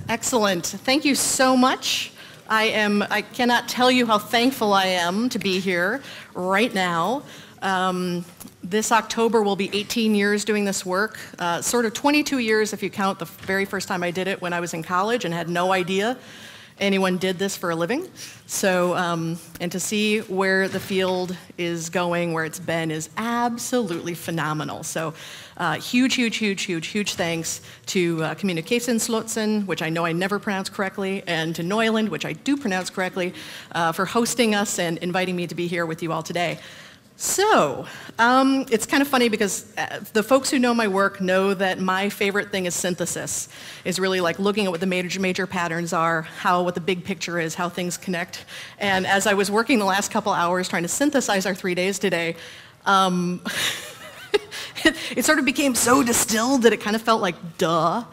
Excellent. Thank you so much. I cannot tell you how thankful I am to be here right now. This October will be 18 years doing this work, sort of 22 years if you count the very first time I did it when I was in college and had no idea anyone did this for a living. So, and to see where the field is going, where it's been, is absolutely phenomenal. So, huge thanks to Kommunikationslotsen, which I know I never pronounce correctly, and to Neuland, which I do pronounce correctly, for hosting us and inviting me to be here with you all today. So, it's kind of funny because the folks who know my work know that my favorite thing is synthesis, is really like looking at what the major patterns are, what the big picture is, how things connect. And as I was working the last couple hours trying to synthesize our 3 days today, it sort of became so distilled that it kind of felt like, duh.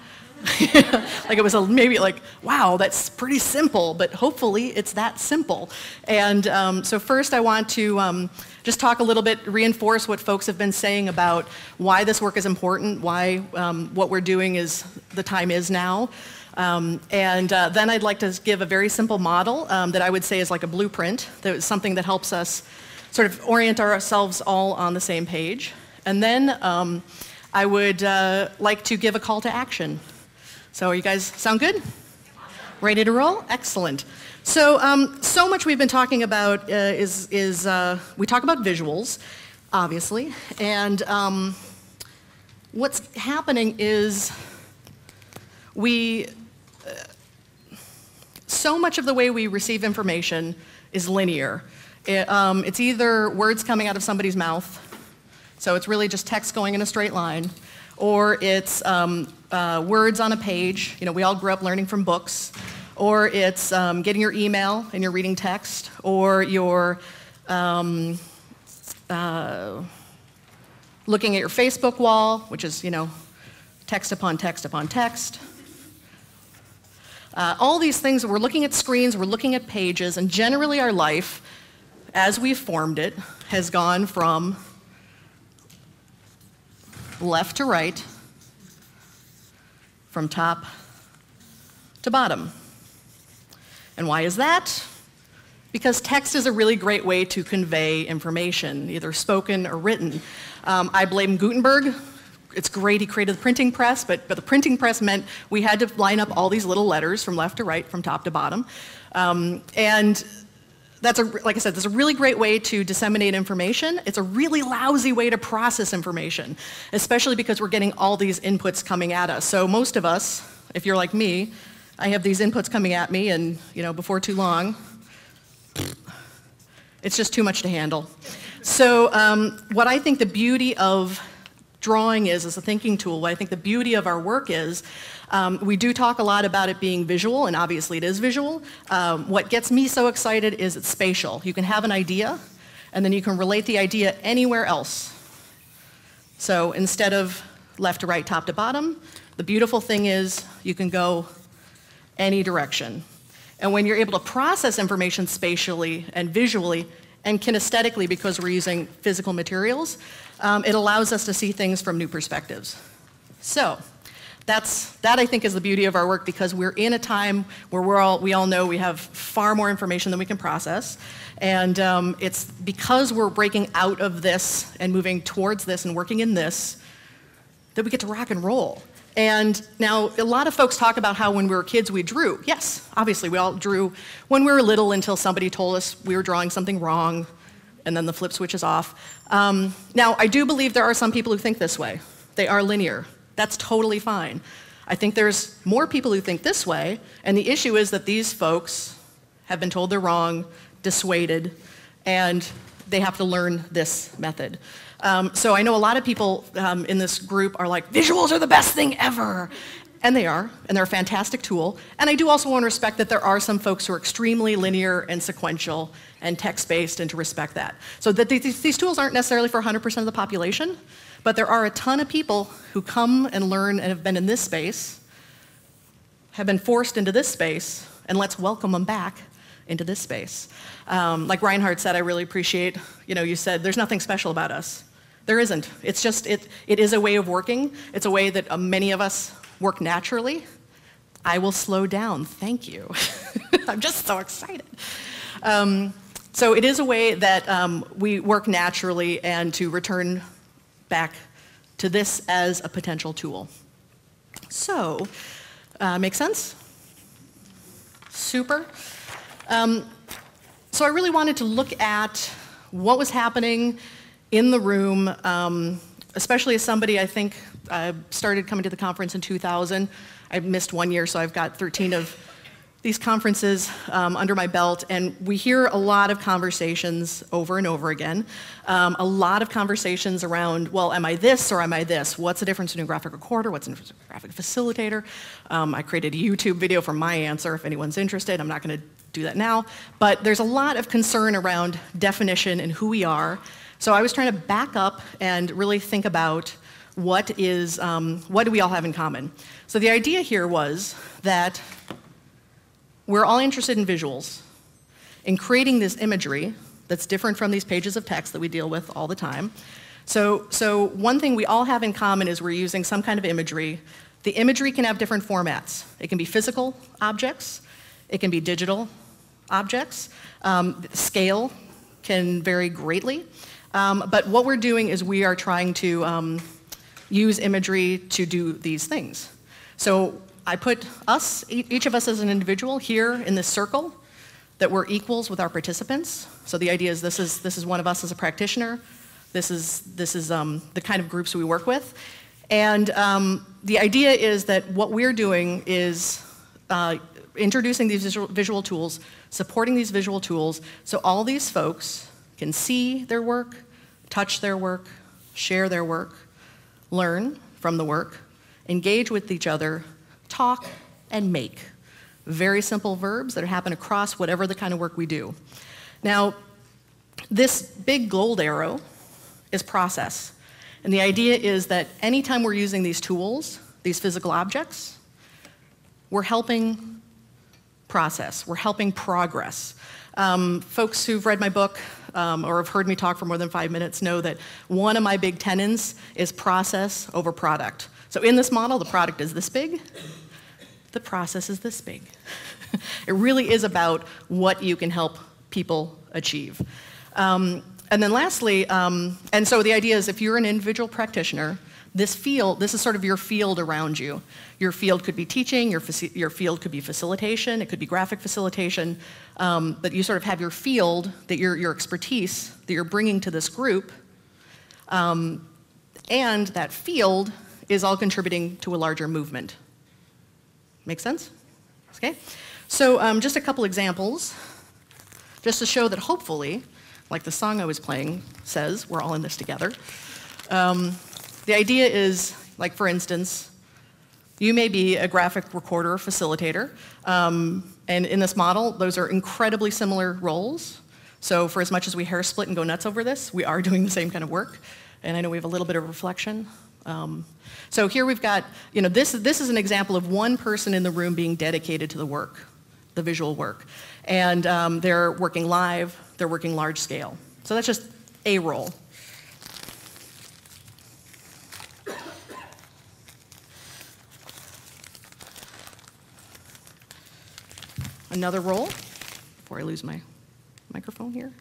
Like it was maybe like, wow, that's pretty simple, but hopefully it's that simple. And so first I want to just talk a little bit, reinforce what folks have been saying about why this work is important, why what we're doing is, the time is now. Then I'd like to give a very simple model that I would say is like a blueprint, that is something that helps us sort of orient ourselves all on the same page. And then I would like to give a call to action. So you guys sound good? Ready to roll? Excellent. So, so much we've been talking about is we talk about visuals, obviously, and what's happening is so much of the way we receive information is linear. It's either words coming out of somebody's mouth, so it's really just text going in a straight line, or it's words on a page. You know, we all grew up learning from books. Or it's getting your email and you're reading text, or you're looking at your Facebook wall, which is, you know, text upon text upon text. All these things, we're looking at screens, we're looking at pages, and generally our life, as we've formed it, has gone from left to right, from top to bottom. And why is that? Because text is a really great way to convey information, either spoken or written. I blame Gutenberg. It's great he created the printing press, but the printing press meant we had to line up all these little letters from left to right, from top to bottom. And that's, like I said, that's a really great way to disseminate information. It's a really lousy way to process information, especially because we're getting all these inputs coming at us. So most of us, if you're like me, I have these inputs coming at me, and you know, before too long, it's just too much to handle. So what I think the beauty of drawing is as a thinking tool, what I think the beauty of our work is, we do talk a lot about it being visual, and obviously it is visual. What gets me so excited is it's spatial. You can have an idea, and then you can relate the idea anywhere else. So instead of left to right, top to bottom, the beautiful thing is you can go any direction. And when you're able to process information spatially and visually and kinesthetically, because we're using physical materials, it allows us to see things from new perspectives. So that I think is the beauty of our work, because we're in a time where we all know we have far more information than we can process. And it's because we're breaking out of this and moving towards this and working in this that we get to rock and roll. And now, a lot of folks talk about how when we were kids we drew. Yes, obviously we all drew when we were little until somebody told us we were drawing something wrong, and then the flip switch is off. Now, I do believe there are some people who think this way. They are linear. That's totally fine. I think there's more people who think this way, and the issue is that these folks have been told they're wrong, dissuaded, and they have to learn this method. So I know a lot of people in this group are like, visuals are the best thing ever. And they are, and they're a fantastic tool. And I do also want to respect that there are some folks who are extremely linear and sequential and text-based, and to respect that. So that these tools aren't necessarily for 100% of the population, but there are a ton of people who come and learn and have been in this space, have been forced into this space, and let's welcome them back into this space. Like Reinhardt said, I really appreciate, you said there's nothing special about us. There isn't. It's just, it is a way of working. It's a way that many of us work naturally. I will slow down, thank you. I'm just so excited. So it is a way that we work naturally and to return back to this as a potential tool. So, make sense? Super. So I really wanted to look at what was happening in the room, especially as somebody, I think, started coming to the conference in 2000. I missed 1 year, so I've got 13 of these conferences under my belt, and we hear a lot of conversations over and over again. A lot of conversations around, well, am I this or am I this? What's the difference between a graphic recorder? What's the difference between a graphic facilitator? I created a YouTube video for my answer if anyone's interested. I'm not going to do that now. But there's a lot of concern around definition and who we are. So I was trying to back up and really think about what do we all have in common? So the idea here was that we're all interested in visuals, in creating this imagery that's different from these pages of text that we deal with all the time. So one thing we all have in common is we're using some kind of imagery. The imagery can have different formats. It can be physical objects. It can be digital objects. Scale can vary greatly. But what we're doing is we are trying to use imagery to do these things. So I put us, each of us as an individual, here in this circle, that we're equals with our participants. So the idea is this is one of us as a practitioner. This is the kind of groups we work with. And the idea is that what we're doing is introducing these visual tools, supporting these visual tools, so all these folks can see their work, touch their work, share their work, learn from the work, engage with each other, talk, and make. Very simple verbs that happen across whatever the kind of work we do. Now, this big gold arrow is process. And the idea is that anytime we're using these tools, these physical objects, we're helping process, we're helping progress. Folks who've read my book or have heard me talk for more than 5 minutes know that one of my big tenets is process over product. So in this model, the product is this big, the process is this big. It really is about what you can help people achieve. And then lastly, and so the idea is if you're an individual practitioner, this is sort of your field around you. Your field could be teaching, your field could be facilitation, it could be graphic facilitation, but you sort of have your field, that your expertise that you're bringing to this group, and that field is all contributing to a larger movement. Make sense? Okay. So just a couple examples, just to show that hopefully, like the song I was playing says, we're all in this together. The idea is, like for instance, you may be a graphic recorder or facilitator, and in this model, those are incredibly similar roles. So for as much as we hair split and go nuts over this, we are doing the same kind of work. And I know we have a little bit of reflection. So here we've got, this is an example of one person in the room being dedicated to the work, the visual work. And they're working live, they're working large scale. So that's just a role. Another role, before I lose my microphone here.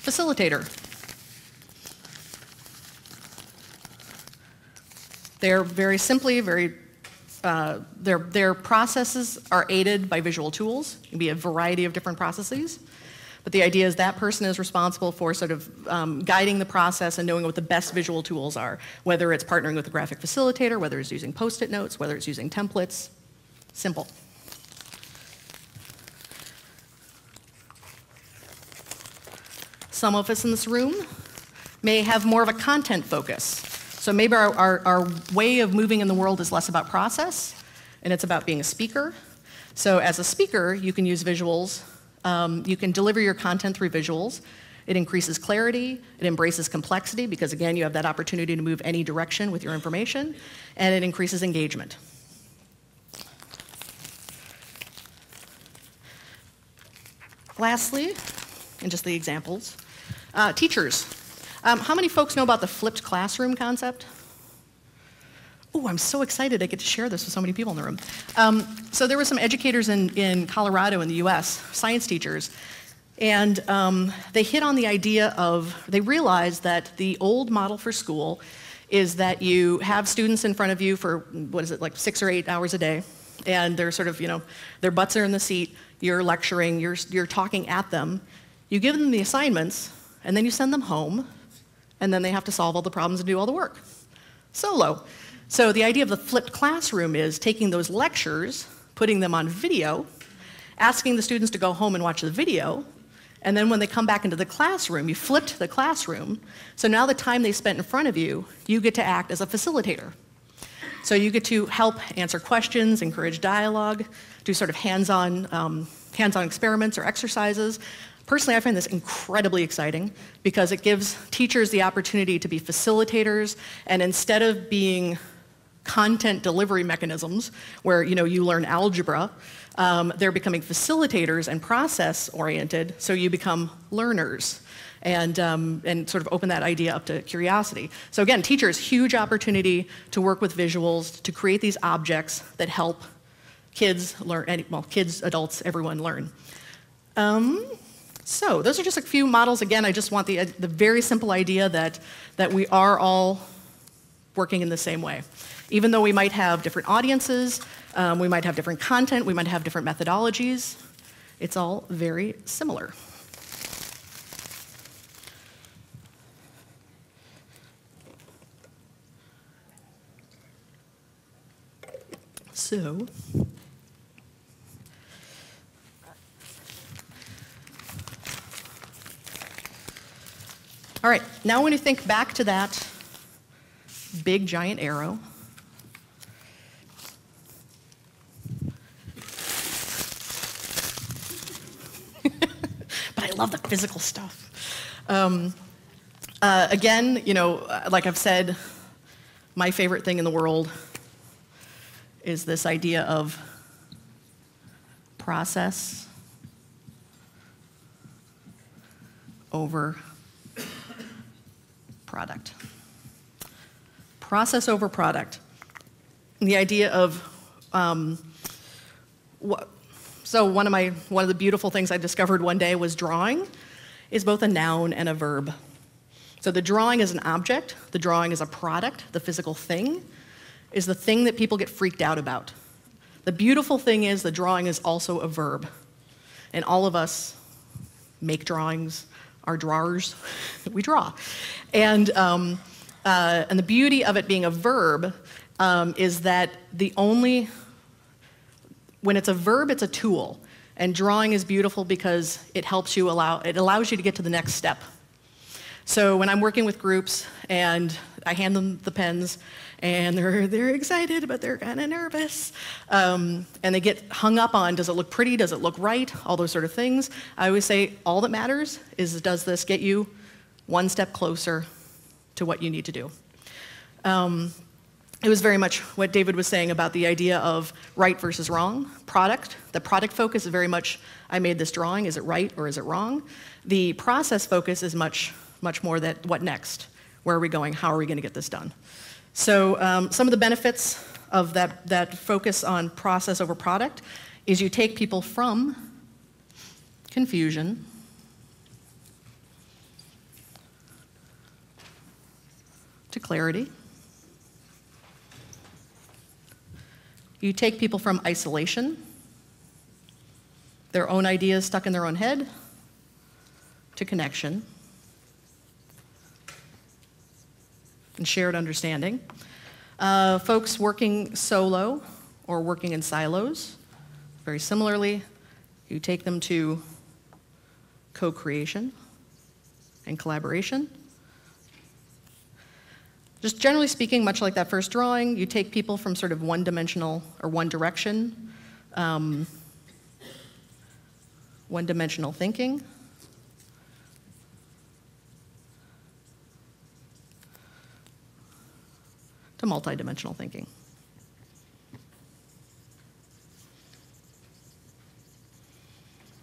Facilitator. They're very simply, their processes are aided by visual tools. It can be a variety of different processes. But the idea is that person is responsible for sort of guiding the process and knowing what the best visual tools are, whether it's partnering with a graphic facilitator, whether it's using Post-it notes, whether it's using templates. Simple. Some of us in this room may have more of a content focus. So maybe our way of moving in the world is less about process, and it's about being a speaker. So as a speaker, you can use visuals. You can deliver your content through visuals. It increases clarity, it embraces complexity, because again, you have that opportunity to move any direction with your information, and it increases engagement. Lastly, and just the examples, Teachers. How many folks know about the flipped classroom concept? Oh, I'm so excited I get to share this with so many people in the room. So there were some educators in Colorado in the US, science teachers, and they hit on the idea of, they realized that the old model for school is that you have students in front of you for, what is it, like 6 or 8 hours a day, and they're sort of, you know, their butts are in the seat, you're lecturing, you're talking at them, you give them the assignments, and then you send them home, and then they have to solve all the problems and do all the work. Solo. So the idea of the flipped classroom is taking those lectures, putting them on video, asking the students to go home and watch the video, and then when they come back into the classroom, you flipped the classroom, so now the time they spent in front of you, you get to act as a facilitator. So you get to help answer questions, encourage dialogue, do sort of hands-on experiments or exercises. Personally, I find this incredibly exciting because it gives teachers the opportunity to be facilitators, and instead of being content delivery mechanisms where you learn algebra, they're becoming facilitators and process-oriented, so you become learners and sort of open that idea up to curiosity. So again, teachers, huge opportunity to work with visuals, to create these objects that help kids learn, well, kids, adults, everyone learn. So those are just a few models. Again, I just want the very simple idea that we are all working in the same way. Even though we might have different audiences, we might have different content, we might have different methodologies, it's all very similar. So, all right, now when you think back to that big giant arrow, but I love the physical stuff. Again, like I've said, my favorite thing in the world is this idea of process over product. Process over product. And the idea of, so one of the beautiful things I discovered one day was drawing is both a noun and a verb. So the drawing is an object, the drawing is a product, the physical thing is the thing that people get freaked out about. The beautiful thing is the drawing is also a verb. And all of us make drawings, are drawers, we draw. And the beauty of it being a verb is that when it's a verb, it's a tool. And drawing is beautiful because it allows you to get to the next step. So when I'm working with groups and I hand them the pens and they're excited, but they're kind of nervous, and they get hung up on, does it look pretty, does it look right, all those sort of things, I always say, all that matters is, does this get you one step closer to what you need to do? It was very much what David was saying about the idea of right versus wrong. Product, the product focus is very much, I made this drawing, is it right or is it wrong? The process focus is much more that, what next? Where are we going? How are we going to get this done? So some of the benefits of that focus on process over product is you take people from confusion to clarity. You take people from isolation, their own ideas stuck in their own head, to connection and shared understanding. Folks working solo or working in silos, very similarly, you take them to co-creation and collaboration. Just generally speaking, much like that first drawing, you take people from sort of one-dimensional or one-direction, one-dimensional thinking, to multidimensional thinking.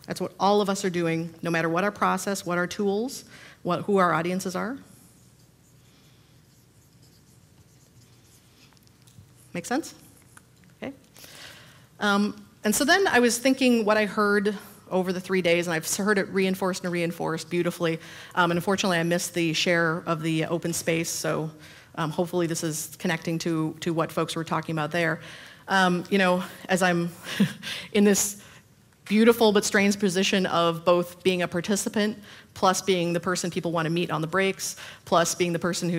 That's what all of us are doing, no matter what our process, what our tools, who our audiences are. Make sense? Okay. And so then I was thinking what I heard over the 3 days, and I've heard it reinforced and reinforced beautifully. And unfortunately, I missed the share of the open space, so hopefully this is connecting to what folks were talking about there. You know, as I'm in this beautiful but strange position of both being a participant, plus being the person people want to meet on the breaks, plus being the person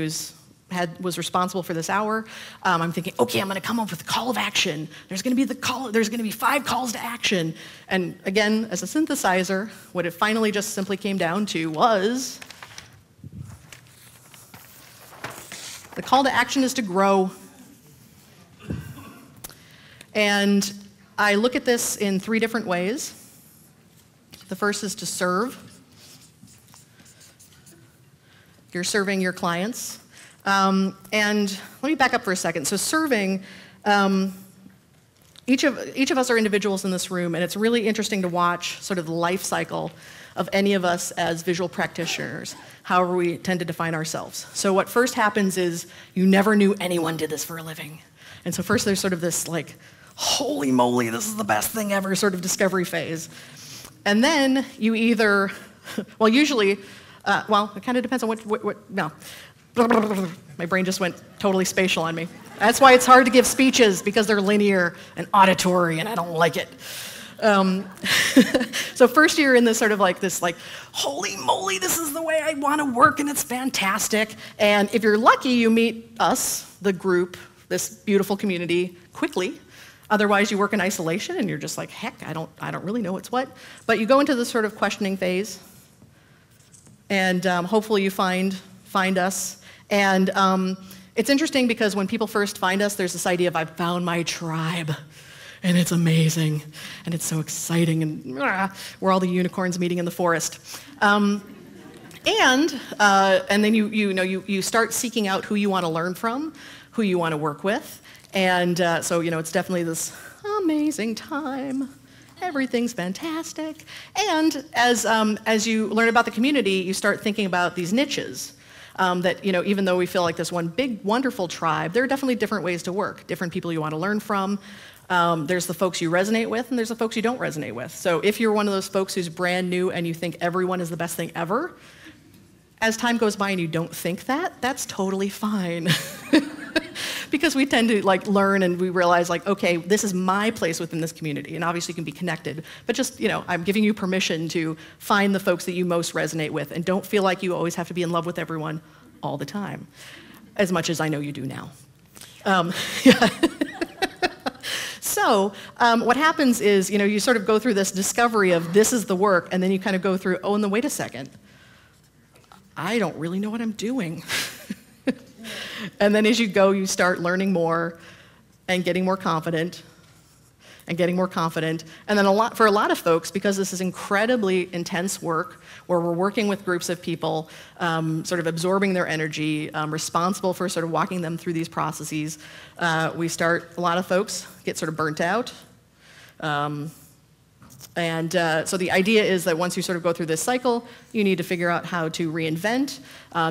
was responsible for this hour, I'm thinking, okay, I'm going to come up with a call of action. There's going to be 5 calls to action. And again, as a synthesizer, what it finally just simply came down to was the call to action is to grow. And I look at this in 3 different ways. The first is to serve. You're serving your clients. And let me back up for a second. So serving, each of us are individuals in this room, and it's really interesting to watch sort of the life cycle of any of us as visual practitioners, however we tend to define ourselves. So what first happens is you never knew anyone did this for a living. And so first there's sort of this like, holy moly, this is the best thing ever sort of discovery phase. And then you either, well, usually, well, it kind of depends on no. My brain just went totally spatial on me. That's why it's hard to give speeches, because they're linear and auditory, and I don't like it. So first you're in this sort of like this like, holy moly, this is the way I want to work, and it's fantastic. And if you're lucky, you meet us, the group, this beautiful community, quickly. Otherwise, you work in isolation, and you're just like, heck, I don't really know what's what. But you go into this sort of questioning phase, and hopefully you find us. And it's interesting because when people first find us, there's this idea of, I've found my tribe, and it's amazing, and it's so exciting, and we're all the unicorns meeting in the forest. And then you start seeking out who you want to learn from, who you want to work with. And so, it's definitely this amazing time. Everything's fantastic. And as you learn about the community, you start thinking about these niches. That, even though we feel like this one big, wonderful tribe, there are definitely different ways to work, different people you want to learn from. There's the folks you resonate with, and there's the folks you don't resonate with. So if you're one of those folks who's brand new and you think everyone is the best thing ever, as time goes by and you don't think that, that's totally fine. Because we tend to learn, and we realize okay, this is my place within this community, and obviously you can be connected, but just, I'm giving you permission to find the folks that you most resonate with, and don't feel like you always have to be in love with everyone all the time, as much as I know you do now. Yeah. So what happens is, you sort of go through this discovery of this is the work, and then you kind of go through, oh, and then wait a second, I don't really know what I'm doing. And then as you go, you start learning more and getting more confident and getting more confident. And then for a lot of folks, because this is incredibly intense work, where we're working with groups of people, sort of absorbing their energy, responsible for sort of walking them through these processes, a lot of folks get sort of burnt out. So the idea is that once you sort of go through this cycle, you need to figure out how to reinvent.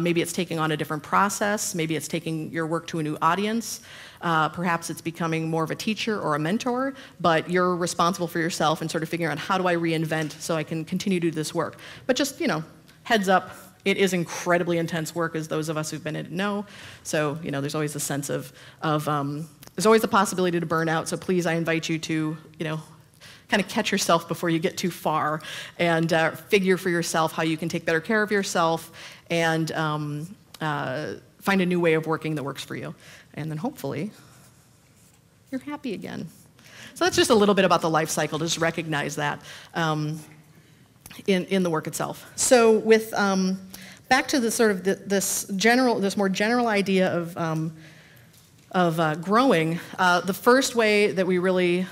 Maybe it's taking on a different process. Maybe it's taking your work to a new audience. Perhaps it's becoming more of a teacher or a mentor, but you're responsible for yourself and sort of figuring out, how do I reinvent so I can continue to do this work? But just, heads up, it is incredibly intense work, as those of us who've been in it know. So, there's always a sense of there's always the possibility to burn out. So please, I invite you to, kind of catch yourself before you get too far, and figure for yourself how you can take better care of yourself, and find a new way of working that works for you. And then hopefully, you're happy again. So that's just a little bit about the life cycle, to just recognize that in the work itself. So with, back to the sort of this more general idea of growing, the first way that we really,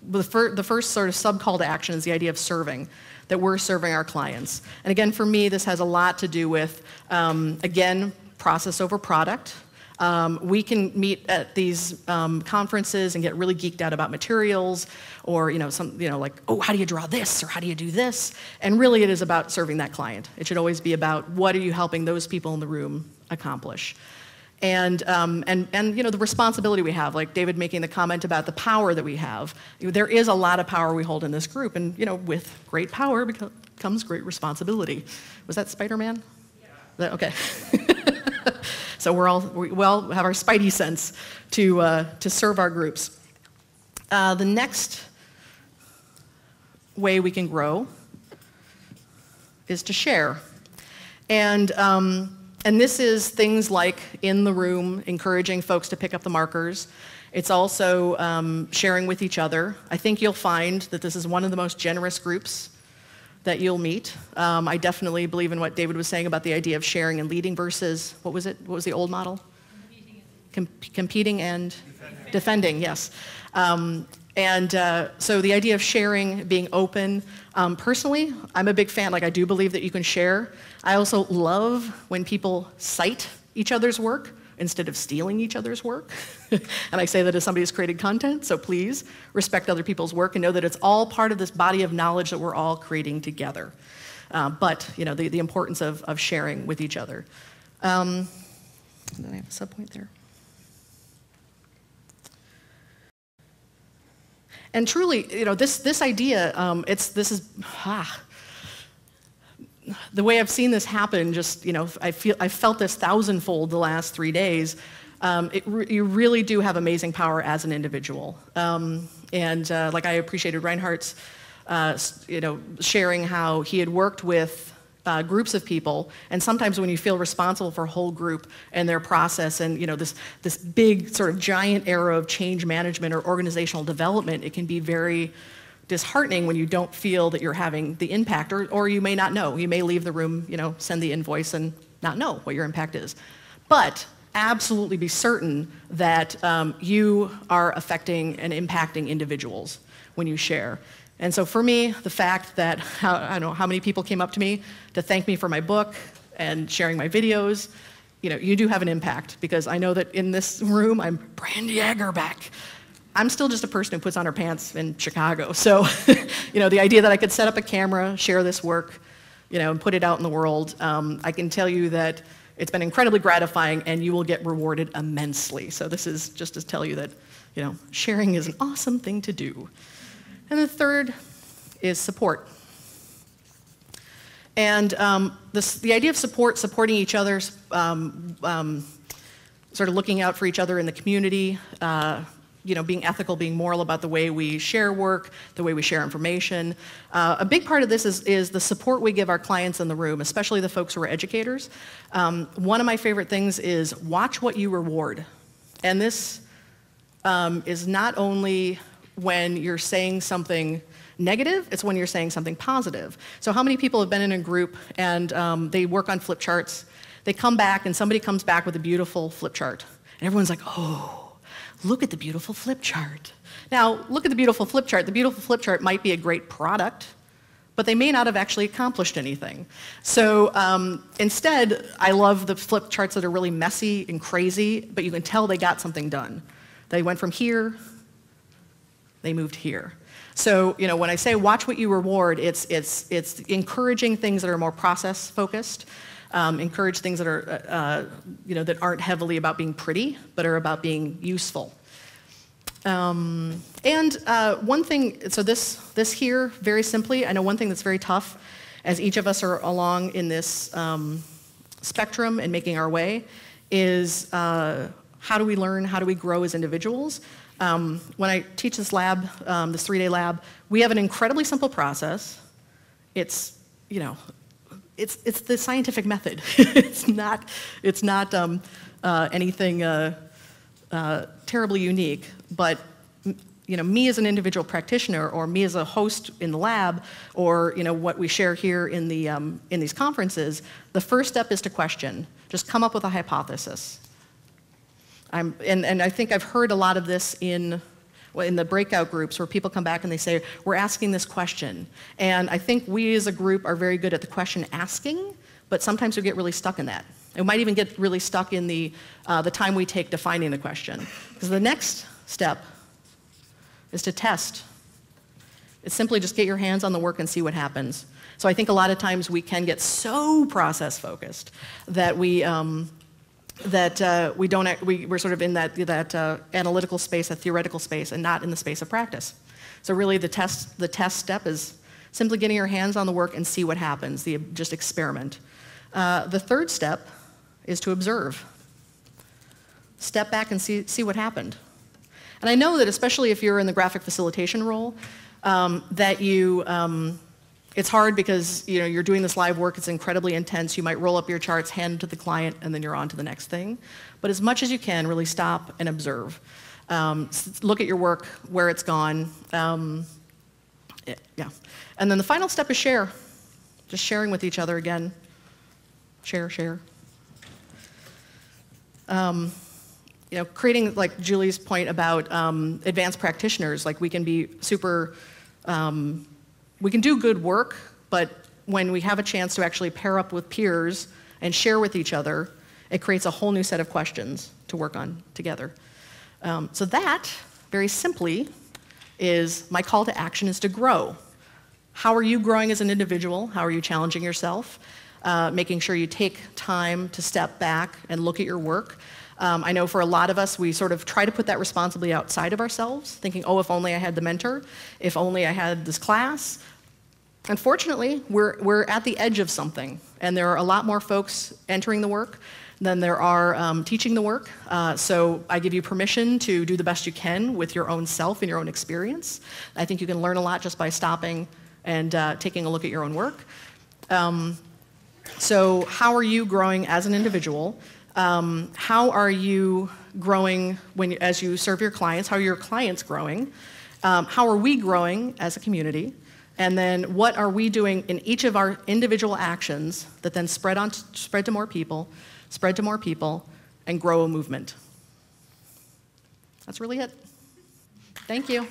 the first sort of sub-call to action is the idea of serving, that we're serving our clients. And again, for me, this has a lot to do with, again, process over product. We can meet at these conferences and get really geeked out about materials, or like, oh, how do you draw this, or how do you do this? And really, it is about serving that client. It should always be about what are you helping those people in the room accomplish. And the responsibility we have, like David making the comment about the power that we have. There is a lot of power we hold in this group, and with great power comes great responsibility. Was that Spider-Man? Yeah. Okay. So we all have our spidey sense to serve our groups. The next way we can grow is to share. And this is things like in the room, encouraging folks to pick up the markers. It's also sharing with each other. I think you'll find that this is one of the most generous groups that you'll meet. I definitely believe in what David was saying about the idea of sharing and leading versus, what was it? What was the old model? Competing and defending, yes. So the idea of sharing, being open. Personally, I'm a big fan. Like, I do believe that you can share. I also love when people cite each other's work instead of stealing each other's work. And I say that as somebody who's created content, so please respect other people's work and know that it's all part of this body of knowledge that we're all creating together. But the importance of sharing with each other. And then I have a subpoint there. And truly, this idea, the way I've seen this happen, I felt this thousandfold the last 3 days. You really do have amazing power as an individual. Like, I appreciated Reinhardt's, sharing how he had worked with groups of people, and sometimes when you feel responsible for a whole group and their process, and this big sort of giant era of change management or organizational development, it can be very disheartening when you don't feel that you're having the impact, or you may not know. You may leave the room, send the invoice and not know what your impact is. But absolutely be certain that you are affecting and impacting individuals when you share. And so for me, the fact that, I don't know how many people came up to me to thank me for my book and sharing my videos, you do have an impact, because I know that in this room, I'm Brandy Agerbeck. I'm still just a person who puts on her pants in Chicago. So, the idea that I could set up a camera, share this work, and put it out in the world, I can tell you that it's been incredibly gratifying, and you will get rewarded immensely. So this is just to tell you that, sharing is an awesome thing to do. And the third is support. And the idea of supporting each other, sort of looking out for each other in the community, being ethical, being moral about the way we share work, the way we share information. A big part of this is the support we give our clients in the room, especially the folks who are educators. One of my favorite things is watch what you reward. And this is not only when you're saying something negative, it's when you're saying something positive. So how many people have been in a group and they work on flip charts, they come back and somebody comes back with a beautiful flip chart, and everyone's like, oh, look at the beautiful flip chart. Now, look at the beautiful flip chart. The beautiful flip chart might be a great product, but they may not have actually accomplished anything. So instead, I love the flip charts that are really messy and crazy, but you can tell they got something done. They went from here, they moved here. So, when I say watch what you reward, it's encouraging things that are more process-focused, encourage things that are, that aren't heavily about being pretty, but are about being useful. One thing, so this here, very simply, I know one thing that's very tough as each of us are along in this spectrum and making our way is how do we learn, how do we grow as individuals? When I teach this lab, this 3-day lab, we have an incredibly simple process. It's the scientific method. it's not anything terribly unique. But me as an individual practitioner, or me as a host in the lab, or what we share here in these conferences, the first step is to question. Just come up with a hypothesis. And I think I've heard a lot of this in the breakout groups where people come back and they say, we're asking this question. And I think we as a group are very good at the question asking, but sometimes we get really stuck in that. We might even get really stuck in the time we take defining the question. Because the next step is to test. It's simply just get your hands on the work and see what happens. So I think a lot of times we can get so process-focused that we're sort of in that analytical space, that theoretical space, and not in the space of practice. So really the test step is simply getting your hands on the work and see what happens, just experiment. The third step is to observe. Step back and see what happened. And I know that especially if you're in the graphic facilitation role, it's hard because you're doing this live work, it's incredibly intense, you might roll up your charts, hand it to the client, and then you're on to the next thing. But as much as you can, really stop and observe. Look at your work, where it's gone. Yeah. And then the final step is share. Just sharing with each other again. Share. Creating, like Julie's point about advanced practitioners, like we can be super, we can do good work, but when we have a chance to actually pair up with peers and share with each other, it creates a whole new set of questions to work on together. So that, very simply, is my call to action is to grow. How are you growing as an individual? How are you challenging yourself? Making sure you take time to step back and look at your work. I know for a lot of us, we sort of try to put that responsibility outside of ourselves, thinking, oh, if only I had the mentor, if only I had this class. Unfortunately, we're at the edge of something, and there are a lot more folks entering the work than there are teaching the work. So I give you permission to do the best you can with your own self and your own experience. I think you can learn a lot just by stopping and taking a look at your own work. So how are you growing as an individual? How are you growing as you serve your clients? How are your clients growing? How are we growing as a community? And then what are we doing in each of our individual actions that then spread to more people, and grow a movement? That's really it. Thank you.